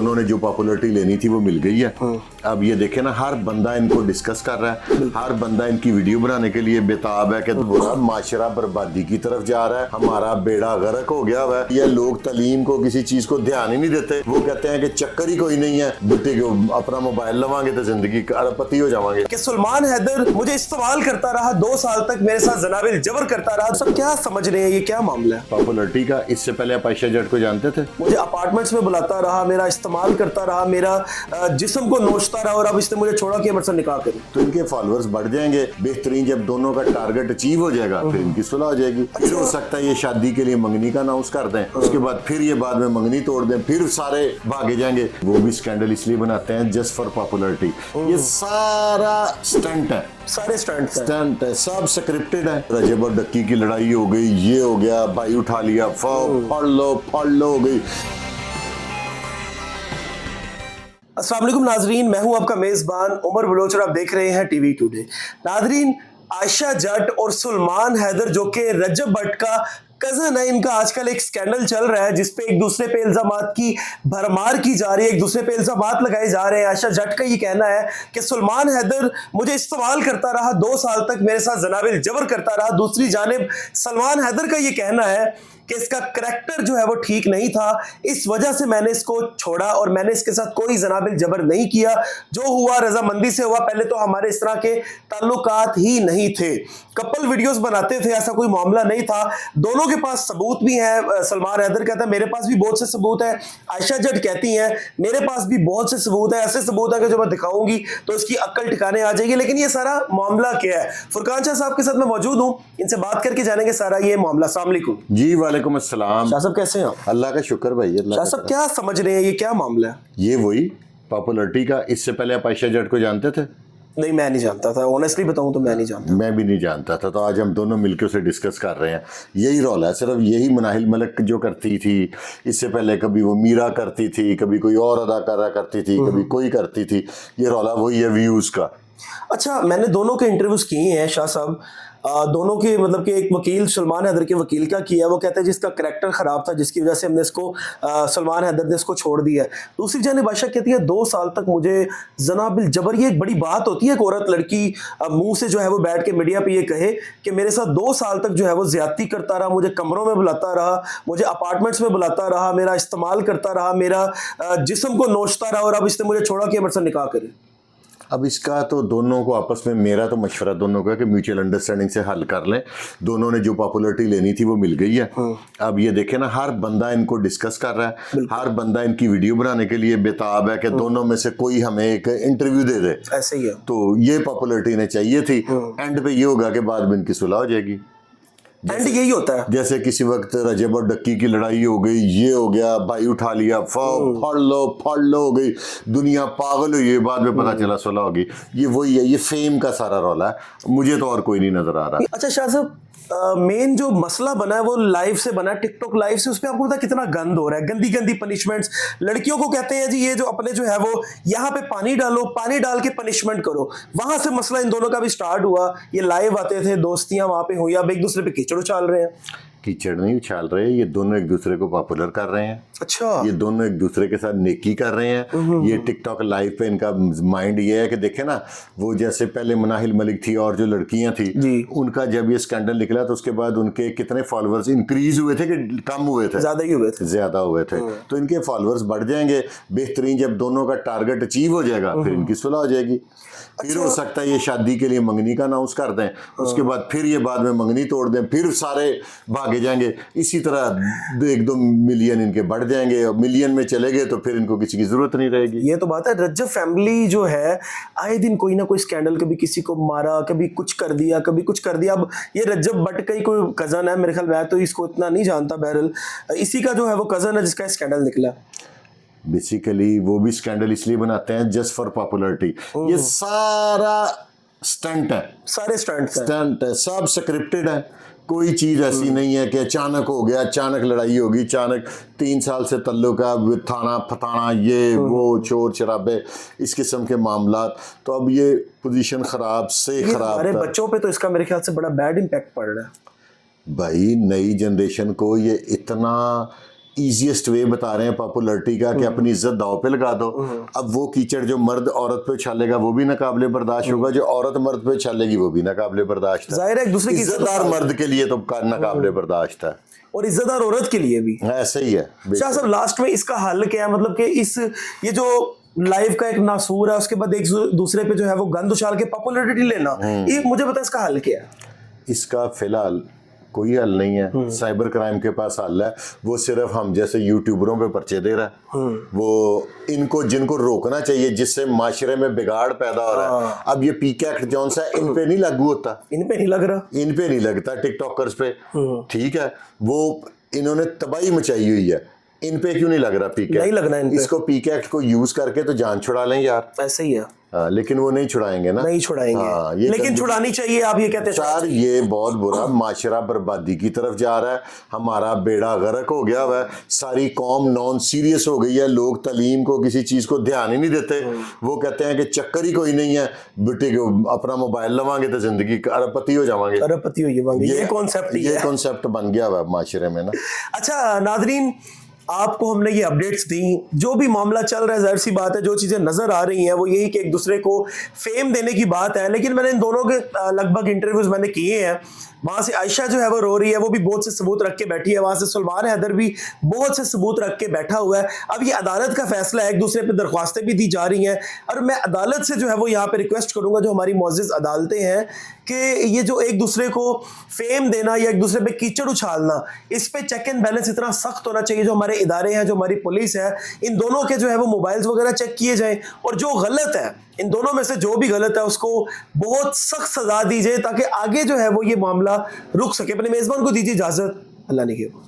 दोनों ने जो पॉपुलैरिटी लेनी थी वो मिल गई है। अब ये देखे ना, हर बंदा इनको डिस्कस कर रहा है, हर बंदा इनकी वीडियो बनाने के लिए बेताब है कि बुरा माशरा बर्बादी की तरफ जा रहा है, हमारा बेड़ा गर्क हो गया हुआ है। ये लोग तालीम को, किसी चीज को ध्यान ही नहीं देते। वो कहते हैं कि चक्कर ही कोई नहीं है, बेटे को अपना मोबाइल लवाएंगे तो जिंदगी अरबपति हो जाएंगे। कि सलमान हैदर मुझे इस्तेमाल करता रहा, 2 साल तक मेरे साथ जनाबिल जबर करता रहा। सब क्या समझ रहे हैं, ये क्या मामला है? पॉपुलैरिटी का इससे पहले आप आयशा जट को जानते थे? मुझे अपार्टमेंट्स में बुलाता रहा, मेरा इस्तेमाल करता रहा, मेरा जिस्म को नोचता रहा, और अब इसने मुझे छोड़ा कि मुझसे निकाह करूं। तो इनके फॉलोअर्स बढ़ जाएंगे। बेहतरीन जब दोनों का टारगेट अचीव हो जाएगा फिर इनकी सुलह हो जाएगी। फिर हो सकता है ये शादी के लिए मंगनी का अनाउंस कर दें, उसके बाद फिर ये बाद में मंगनी तोड़ दें, फिर सारे भागे जाएंगे। वो भी स्कैंडल इसलिए बनाते हैं जस्ट फॉर पॉपुलैरिटी। ये सारा स्टंट है, सारे स्टंट है, सब स्क्रिप्टेड है। रजब और डक्की की लड़ाई हो गई, ये हो गया, भाई उठा लिया, फाड़ लो हो गई। अस्सलाम वालेकुम नाजरीन, मैं हूं आपका मेजबान उमर बलोच और आप देख रहे हैं टीवी टुडे। नाजरीन, आयशा जट और सलमान हैदर जो कि रजब भट्ट का कजन है, इनका आजकल एक स्कैंडल चल रहा है जिसपे एक दूसरे पे इल्जामात की भरमार की जा रही है, एक दूसरे पे इल्जामात लगाए जा रहे हैं। आयशा जट का ये कहना है कि सलमान हैदर मुझे इस्तेमाल करता रहा, 2 साल तक मेरे साथ जनाबिल जबर करता रहा। दूसरी जानिब सलमान हैदर का ये कहना है कि इसका करैक्टर जो है वो ठीक नहीं था, इस वजह से मैंने इसको छोड़ा और मैंने इसके साथ कोई जनाबिल जबर नहीं किया। जो हुआ रजामंदी से हुआ, पहले तो हमारे इस तरह के ताल्लुकात ही नहीं थे, कपल वीडियोस बनाते थे, ऐसा कोई मामला नहीं था। दोनों के पास सबूत भी हैं। सलमान हैदर कहता है मेरे पास भी बहुत से सबूत है, आयशा जट कहती हैं मेरे पास भी बहुत से सबूत है, ऐसे सबूत है कि जो मैं दिखाऊंगी तो इसकी अक्ल ठिकाने आ जाएगी। लेकिन ये सारा मामला क्या है? फुरकान शाह साहब के साथ मैं मौजूद हूँ, इनसे बात करके जानेंगे सारा ये मामला। अस्सलाम वालेकुम जी। वालेकुम अस्सलाम। शाह साहब कैसे हैं? अल्लाह का शुक्र भाई। शाह साहब क्या समझ रहे हैं, ये क्या मामला है? ये वही पॉपुलैरिटी का। इससे पहले आप आयशा जट को जानते थे? नहीं, मैं नहीं जानता था, ऑनेस्टली बताऊं तो मैं नहीं जानता। मैं भी नहीं जानता था। तो आज हम दोनों मिलकर उसे डिस्कस कर रहे हैं। यही रोल है, सिर्फ यही मनाहिल मलिक जो करती थी, इससे पहले कभी वो मीरा करती थी, कभी कोई और अदाकारा करती थी, कभी कोई करती थी। ये रोला वही है व्यूज का। अच्छा, मैंने दोनों के इंटरव्यूज किए हैं शाह साहब, दोनों के मतलब कि एक वकील सलमान हैदर के वकील का किया, वो कहते हैं जिसका करैक्टर ख़राब था, जिसकी वजह से हमने इसको सलमान हैदर ने इसको छोड़ दिया है। दूसरी जानिब आयशा कहती है 2 साल तक मुझे जनाबिल जबर, ये एक बड़ी बात होती है, एक औरत लड़की मुंह से जो है वो बैठ के मीडिया पे ये कहे कि मेरे साथ 2 साल तक जो है वो ज्यादती करता रहा, मुझे कमरों में बुलाता रहा, मुझे अपार्टमेंट्स में बुलाता रहा, मेरा इस्तेमाल करता रहा, मेरा जिस्म को नोचता रहा, और अब इसने मुझे छोड़ा कि मुझसे निकाह करे। अब इसका तो दोनों को आपस में, मेरा तो मशवरा दोनों का है कि म्यूचुअल अंडरस्टैंडिंग से हल कर लें। दोनों ने जो पॉपुलैरिटी लेनी थी वो मिल गई है। अब ये देखे ना, हर बंदा इनको डिस्कस कर रहा है, हर बंदा इनकी वीडियो बनाने के लिए बेताब है कि दोनों में से कोई हमें एक इंटरव्यू दे दे। ऐसे ही है। तो ये पॉपुलैरिटी इन्हें चाहिए थी। एंड पे ये होगा कि बाद में इनकी सुलह हो जाएगी। एंड यही होता है। जैसे किसी वक्त रजब और डक्की की लड़ाई हो गई, ये हो गया, भाई उठा लिया, फाड़ लो हो गई, दुनिया पागल हुई है, बाद में पता चला सुलह होगी। ये वही है, ये फेम का सारा रौला है। मुझे तो और कोई नहीं नजर आ रहा। अच्छा शाह साहब, मेन जो मसला बना है वो लाइव से बना है, टिकटॉक लाइव से। उस पर आपको पता कितना गंद हो रहा है, गंदी गंदी पनिशमेंट्स। लड़कियों को कहते हैं जी ये जो अपने जो है वो यहाँ पे पानी डालो, पानी डाल के पनिशमेंट करो। वहां से मसला इन दोनों का भी स्टार्ट हुआ। ये लाइव आते थे, दोस्तियां वहां पे हुई, अब एक दूसरे पे कीचड़ उछाल रहे हैं। कीचड़ नहीं उछाल रहे, ये दोनों एक दूसरे को पॉपुलर कर रहे हैं। अच्छा, ये दोनों एक दूसरे के साथ नेकी कर रहे हैं। ये टिकटॉक लाइव पे इनका माइंड ये है कि देखे ना, वो जैसे पहले मनाहिल मलिक थी और जो लड़कियां थी उनका जब ये स्कैंडल निकला तो उसके बाद उनके कितने फॉलोअर्स इंक्रीज हुए थे कि कम हुए थे? ज्यादा हुए थे। तो इनके फॉलोअर्स बढ़ जाएंगे। बेहतरीन जब दोनों का टारगेट अचीव हो जाएगा फिर इनकी सुलह हो जाएगी। फिर हो सकता है ये शादी के लिए मंगनी का अनाउंस कर दें, उसके बाद फिर ये बाद में मंगनी तोड़ दें, फिर सारे भागे जाएंगे। इसी तरह 1-2 मिलियन इनके बढ़ जाएंगे, और मिलियन में चले गए तो फिर इनको किसी की जरूरत नहीं रहेगी। ये तो बात है। रज्जब फैमिली जो है आए दिन कोई ना कोई स्कैंडल, कभी किसी को मारा, कभी कुछ कर दिया, कभी कुछ कर दिया। अब ये रज्जब भट्ट का ही कोई कजन है, मेरे ख्याल में तो इसको इतना नहीं जानता, बहरहाल इसी का जो है वो कजन है जिसका स्कैंडल निकला। बेसिकली वो भी स्कैंडल इसलिए बनाते हैं जस्ट फॉर पॉपुलैरिटी। ये सारा स्टंट है, सारे स्टंट है, सब स्क्रिप्टेड है। कोई चीज़ ऐसी नहीं है कि अचानक हो गया, अचानक लड़ाई होगी, अचानक 3 साल से तल्लुक है, थाना फताना, ये वो चोर शराबे, इस किस्म के मामला। तो अब ये पोजीशन ख़राब से ख़राब। हमारे बच्चों पे तो इसका मेरे ख्याल से बड़ा बैड इम्पैक्ट पड़ रहा है भाई। नई जनरेशन को ये इतना इजीएस्ट वे बता रहे हैं पॉपुलरिटी का कि अपनी इज्जत दांव पे लगा दो। अब वो कीचड़ जो मर्द औरत पे उछालेगा वो भी नाकाबिले बर्दाश्त होगा, जो औरत मर्द पे उछालेगी वो भी नाकाबिले बर्दाश्त है। जाहिर है एक दूसरे की इज्जतदार मर्द के लिए तो नाकाबिले बर्दाश्त है, और इज्जतदार औरत के लिए भी ऐसा ही है। शाह साहब लास्ट में इसका हल क्या है, मतलब कि इस ये जो लाइव का एक नासूर है, उसके बाद एक दूसरे पे जो है वो गंद उछाल के पॉपुलैरिटी लेना, ये मुझे पता है इसका हल क्या है? इसका फिलहाल कोई हल नहीं है। साइबर क्राइम के पास हल है, वो सिर्फ हम जैसे यूट्यूबरों पे पर्चे दे रहा है। वो इनको जिनको रोकना चाहिए, जिससे माशरे में बिगाड़ पैदा हो रहा है। अब ये पीके एक्ट जौन सा इन पे नहीं लागू होता, इन पे नहीं लग रहा, इन पे नहीं लगता, टिकटॉकर्स पे ठीक है। वो इन्होंने तबाही मचाई हुई है, इन पे क्यों नहीं लग रहा पीके? नहीं लगना इन पे। इसको पीके एक्ट को यूज करके तो जान छुड़ा लें यार, ऐसे ही है। लेकिन वो नहीं छुड़ाएंगे ना, नहीं छुड़ाएंगे, लेकिन छुड़ानी चाहिए, आप ये कहते हैं यार। ये बहुत बुरा माशरा बर्बादी की तरफ जा रहा है, हमारा बेड़ा गर्क हो गया हुआ है, सारी कौम नॉन सीरियस हो गई है, लोग तालीम को किसी चीज को ध्यान ही नहीं देते। वो कहते हैं कि चक्कर ही कोई नहीं है, बेटे को अपना मोबाइल लवांगे तो जिंदगी अरबपति हो जावांगे, अरबपति हो जावांगे। ये कॉन्सेप्ट बन गया हुआ है माशरे में ना। अच्छा नादरीन, आपको हमने ये अपडेट्स दी, जो भी मामला चल रहा है, जाहिर सी बात है जो चीज़ें नज़र आ रही हैं वो यही कि एक दूसरे को फेम देने की बात है। लेकिन मैंने इन दोनों के लगभग इंटरव्यूज़ मैंने किए हैं, वहाँ से आयशा जो है वो रो रही है, वो भी बहुत से सबूत रख के बैठी है, वहाँ से सुलमान हैदर भी बहुत से सबूत रख के बैठा हुआ है। अब ये अदालत का फैसला है, एक दूसरे पे दरख्वास्तें भी दी जा रही हैं, और मैं अदालत से जो है वो यहाँ पे रिक्वेस्ट करूँगा, जो हमारी मुअज़्ज़ज़ अदालतें हैं, कि ये जो एक दूसरे को फेम देना या एक दूसरे पे कीचड़ उछालना, इस पे चेक एंड बैलेंस इतना सख्त होना चाहिए। जो हमारे इदारे हैं, जो हमारी पुलिस है, इन दोनों के जो है वो मोबाइल्स वगैरह चेक किए जाएं, और जो गलत है, इन दोनों में से जो भी गलत है उसको बहुत सख्त सजा दी जाए, ताकि आगे जो है वो ये मामला रुक सके। अपने मेज़बान को दीजिए इजाज़त, अल्लाह ने किया।